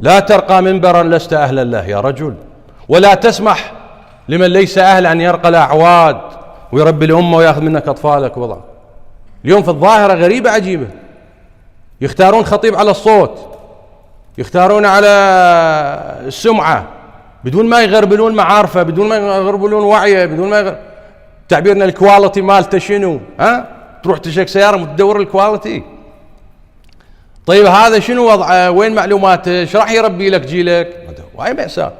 لا ترقى منبرا لست أهلا له يا رجل، ولا تسمح لمن ليس أهلا أن يرقى الأعواد ويربي الأمة ويأخذ منك أطفالك وضع. اليوم في الظاهرة غريبة عجيبة، يختارون خطيب على الصوت، يختارون على السمعة، بدون ما يغربلون معارفه، بدون ما يغربلون وعيه، بدون ما تعبيرنا الكواليتي مالته شنو؟ تروح تشيك سيارة وتدور الكواليتي. طيب هذا شنو وضعه؟ وين معلوماته؟ ايش راح يربي لك جيلك؟ وهي مأساة.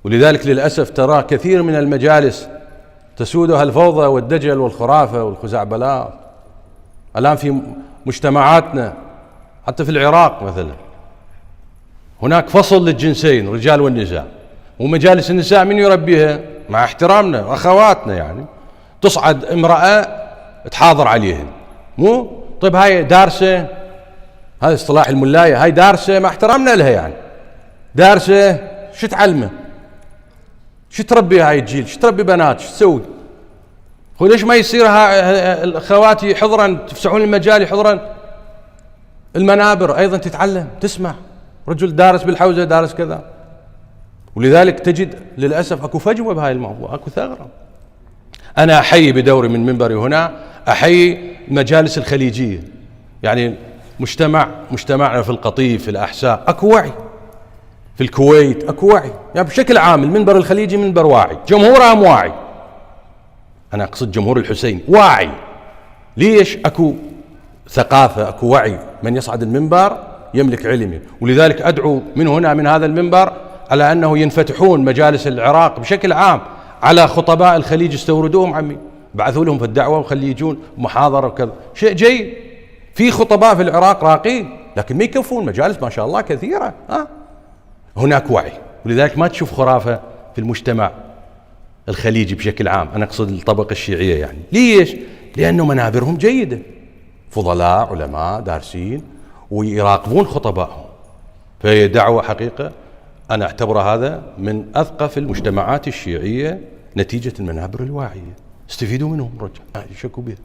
ولذلك للأسف ترى كثير من المجالس تسودها الفوضى والدجل والخرافة والخزعبلات. الآن في مجتمعاتنا حتى في العراق مثلا هناك فصل للجنسين الرجال والنساء، ومجالس النساء من يربيها؟ مع احترامنا واخواتنا يعني تصعد امرأة تحاضر عليهن، مو طيب هاي دارسة، هذا اصطلاح الملاية، هاي دارسة مع احترامنا لها يعني دارسة شو تعلمه؟ شو تربي هاي الجيل؟ شو تربي بنات؟ شو تسوي؟ هو ليش ما يصير الاخوات حضرا تفسحون المجال حضرا المنابر ايضا تتعلم تسمع؟ رجل دارس بالحوزة دارس كذا. ولذلك تجد للأسف اكو فجوة بهاي الموضوع، اكو ثغرة. انا احيي بدوري من منبري هنا، احيي المجالس الخليجية، يعني مجتمعنا في القطيف في الأحساء اكو وعي، في الكويت اكو وعي، يعني بشكل عام المنبر الخليجي منبر واعي، جمهورها واعي، انا اقصد جمهور الحسين واعي. ليش؟ اكو ثقافة، اكو وعي، من يصعد المنبر يملك علمه. ولذلك ادعو من هنا من هذا المنبر على انه ينفتحون مجالس العراق بشكل عام على خطباء الخليج، يستوردوهم عمي، بعثوا لهم في الدعوة وخلي يجون محاضرة وكذا، شيء جيد. في خطباء في العراق راقين لكن ما يكفون، مجالس ما شاء الله كثيرة. هناك وعي. ولذلك ما تشوف خرافة في المجتمع الخليجي بشكل عام، أنا أقصد الطبقة الشيعية يعني. ليش؟ لأنه منابرهم جيدة، فضلاء علماء دارسين ويراقبون خطبائهم. فهي دعوة حقيقة أنا أعتبر هذا من أثقف المجتمعات الشيعية نتيجة المنابر الواعية. استفيدوا منهم رجع، شكوا بها.